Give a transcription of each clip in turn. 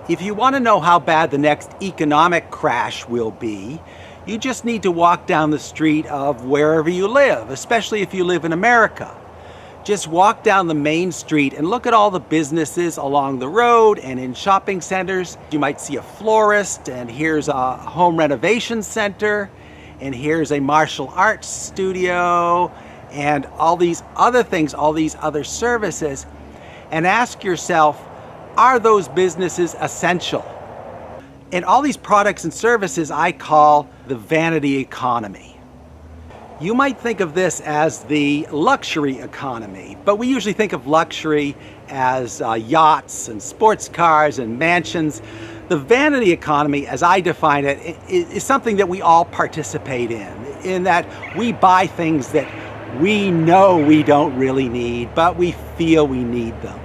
If you want to know how bad the next economic crash will be, you just need to walk down the street of wherever you live, especially if you live in America. Just walk down the main street and look at all the businesses along the road and in shopping centers. You might see a florist, and here's a home renovation center, and here's a martial arts studio, and all these other things, all these other services. And ask yourself, are those businesses essential? And all these products and services I call the vanity economy. You might think of this as the luxury economy, but we usually think of luxury as yachts and sports cars and mansions. The vanity economy, as I define it, is something that we all participate in that we buy things that we know we don't really need, but we feel we need them.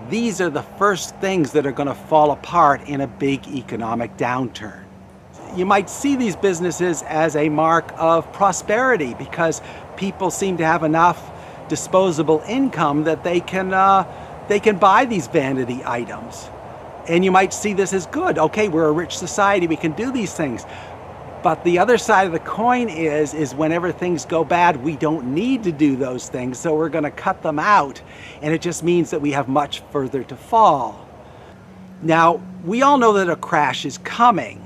These are the first things that are going to fall apart in a big economic downturn. You might see these businesses as a mark of prosperity because people seem to have enough disposable income that they can buy these vanity items. And you might see this as good. Okay, we're a rich society, we can do these things. But the other side of the coin is whenever things go bad, we don't need to do those things, so we're going to cut them out. And it just means that we have much further to fall. Now, we all know that a crash is coming.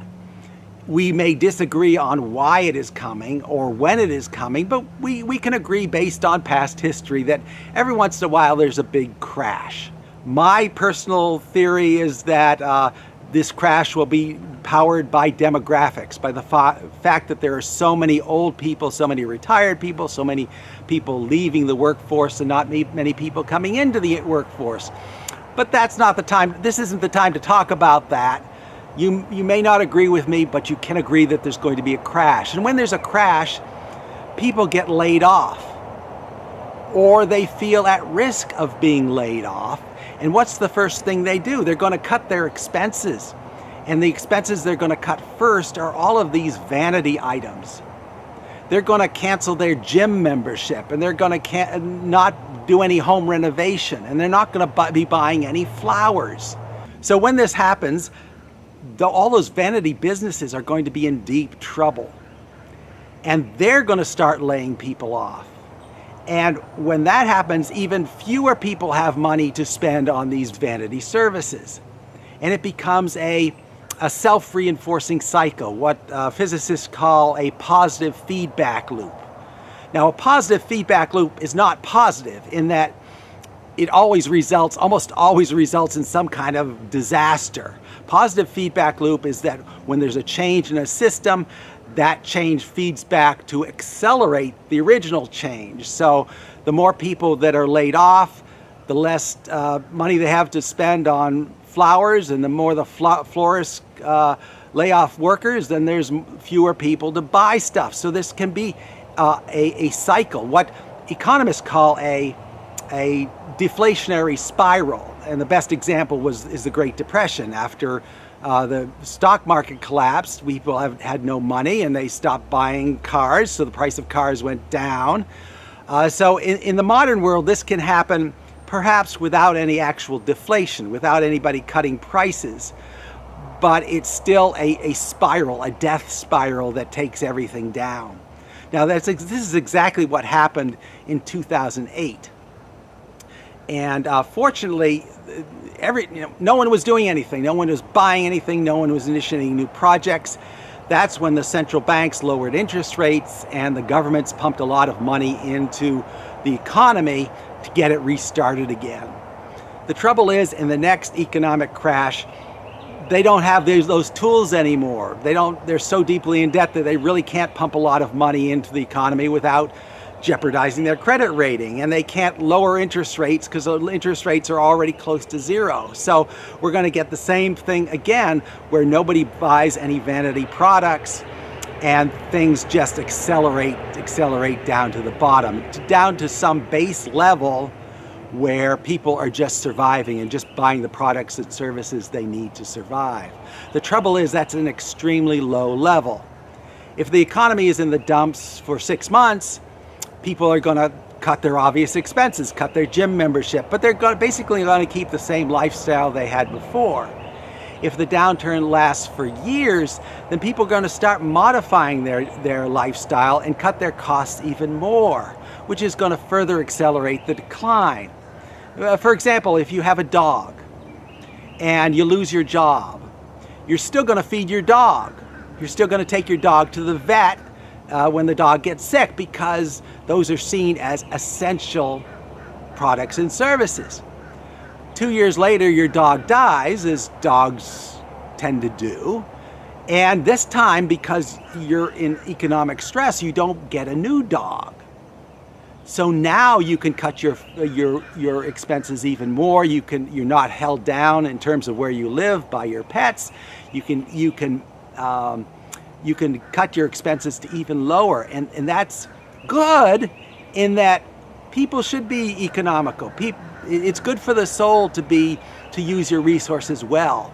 We may disagree on why it is coming or when it is coming, but we can agree based on past history that every once in a while there's a big crash. My personal theory is that this crash will be powered by demographics, by the fact that there are so many old people, so many retired people, so many people leaving the workforce and not many people coming into the workforce. But that's not the time. This isn't the time to talk about that. You may not agree with me, but you can agree that there's going to be a crash. And when there's a crash, people get laid off, or they feel at risk of being laid off. And what's the first thing they do? They're going to cut their expenses. And the expenses they're going to cut first are all of these vanity items. They're going to cancel their gym membership, and they're going to not do any home renovation, and they're not going to be buying any flowers. So when this happens, all those vanity businesses are going to be in deep trouble. And they're going to start laying people off. And when that happens, even fewer people have money to spend on these vanity services. And it becomes a self-reinforcing cycle, what physicists call a positive feedback loop. Now, a positive feedback loop is not positive in that it almost always results in some kind of disaster. Positive feedback loop is that when there's a change in a system, that change feeds back to accelerate the original change. So the more people that are laid off, the less money they have to spend on flowers, and the more the florists lay off workers, then there's fewer people to buy stuff. So this can be a cycle, what economists call a deflationary spiral. And the best example is the Great Depression. After the stock market collapsed, people had no money and they stopped buying cars, so the price of cars went down. So in the modern world, this can happen perhaps without any actual deflation, without anybody cutting prices. But it's still a spiral, a death spiral that takes everything down. Now, this is exactly what happened in 2008. And fortunately, no one was doing anything. No one was buying anything. No one was initiating new projects. That's when the central banks lowered interest rates and the governments pumped a lot of money into the economy to get it restarted again. The trouble is, in the next economic crash, they don't have those tools anymore. They're so deeply in debt that they really can't pump a lot of money into the economy without jeopardizing their credit rating, and they can't lower interest rates because interest rates are already close to zero. So we're going to get the same thing again, where nobody buys any vanity products and things just accelerate down to the bottom, down to some base level where people are just surviving and just buying the products and services they need to survive. The trouble is that's an extremely low level. If the economy is in the dumps for 6 months, people are going to cut their obvious expenses, cut their gym membership, but they're basically going to keep the same lifestyle they had before. if the downturn lasts for years, then people are going to start modifying their lifestyle and cut their costs even more, which is going to further accelerate the decline. For example, if you have a dog and you lose your job, you're still going to feed your dog. You're still going to take your dog to the vet when the dog gets sick, because those are seen as essential products and services. 2 years later, your dog dies, as dogs tend to do. And this time, because you're in economic stress, you don't get a new dog. So now you can cut your expenses even more. You're not held down in terms of where you live by your pets. You can cut your expenses to even lower, and that's good in that people should be economical. It's good for the soul to use your resources well.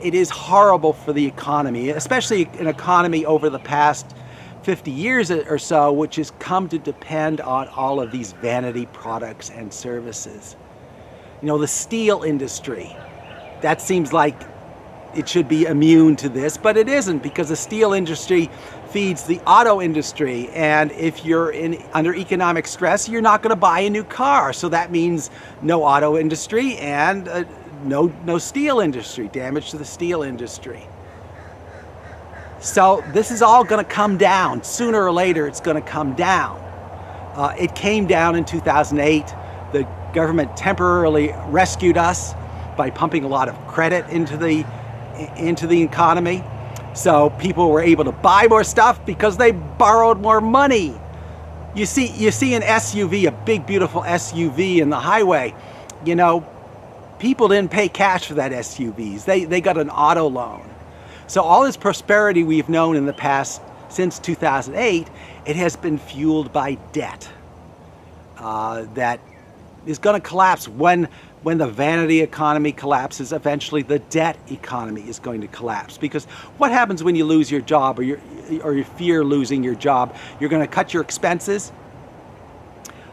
It is horrible for the economy, especially an economy over the past 50 years or so, which has come to depend on all of these vanity products and services. You know, the steel industry, that seems like it should be immune to this, but it isn't, because the steel industry feeds the auto industry, and if you're under economic stress, you're not going to buy a new car. So that means no auto industry and no steel industry, damage to the steel industry. So this is all going to come down. Sooner or later, it's going to come down. It came down in 2008. The government temporarily rescued us by pumping a lot of credit into the economy. So people were able to buy more stuff because they borrowed more money. You see an SUV, a big, beautiful SUV in the highway. You know, people didn't pay cash for that SUVs. They got an auto loan. So all this prosperity we've known in the past, since 2008, it has been fueled by debt that is going to collapse. When the vanity economy collapses, eventually the debt economy is going to collapse. Because what happens when you lose your job, or you fear losing your job? You're going to cut your expenses.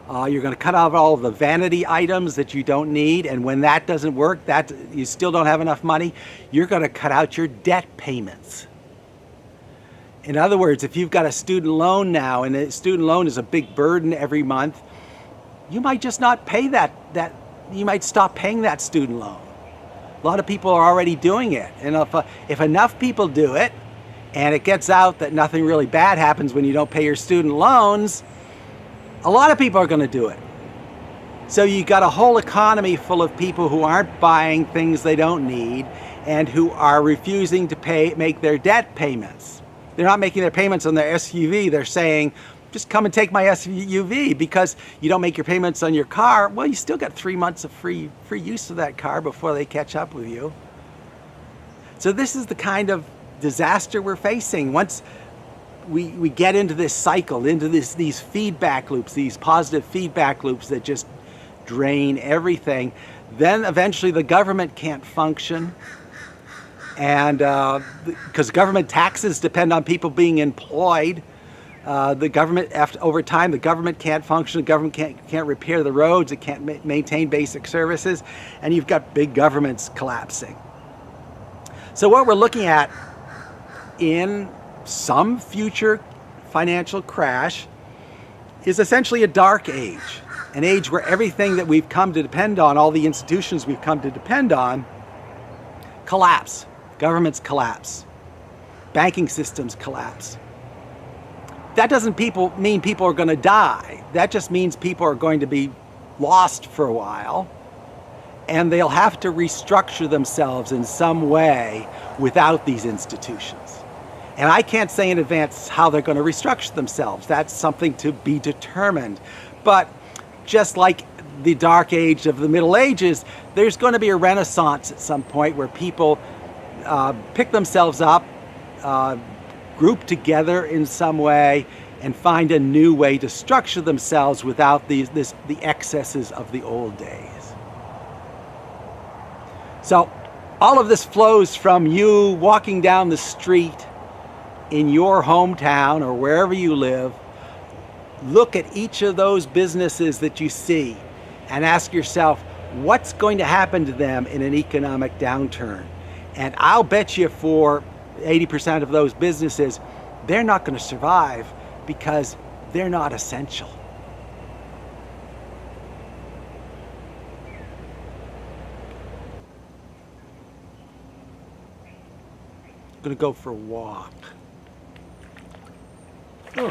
You're going to cut out all of the vanity items that you don't need, and when that doesn't work, that you still don't have enough money, you're going to cut out your debt payments. In other words, if you've got a student loan now, and a student loan is a big burden every month, you might just not pay that you might stop paying that student loan. A lot of people are already doing it, and if enough people do it, and it gets out that nothing really bad happens when you don't pay your student loans, a lot of people are going to do it. So you got a whole economy full of people who aren't buying things they don't need, and who are refusing to make their debt payments. They're not making their payments on their SUV. They're saying, just come and take my SUV, because you don't make your payments on your car. Well, you still got 3 months of free use of that car before they catch up with you. So this is the kind of disaster we're facing. Once we get into this cycle, into these feedback loops, these positive feedback loops that just drain everything, then eventually the government can't function. And because government taxes depend on people being employed, the government, over time, the government can't function. The government can't repair the roads. It can't maintain basic services, and you've got big governments collapsing. So what we're looking at in some future financial crash is essentially a dark age, an age where everything that we've come to depend on, all the institutions we've come to depend on, collapse. Governments collapse. Banking systems collapse. That doesn't mean people are going to die. That just means people are going to be lost for a while, and they'll have to restructure themselves in some way without these institutions. And I can't say in advance how they're going to restructure themselves. That's something to be determined. But just like the dark age of the Middle Ages, there's going to be a renaissance at some point where people pick themselves up, group together in some way, and find a new way to structure themselves without the excesses of the old days. So all of this flows from you walking down the street in your hometown or wherever you live. Look at each of those businesses that you see and ask yourself, what's going to happen to them in an economic downturn? And I'll bet you for 80% of those businesses, they're not going to survive because they're not essential. I'm going to go for a walk. Oh.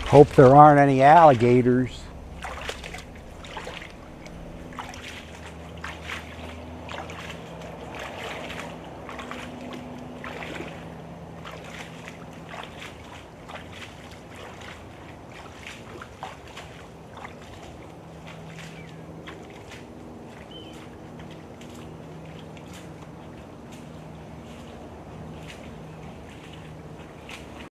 Hope there aren't any alligators.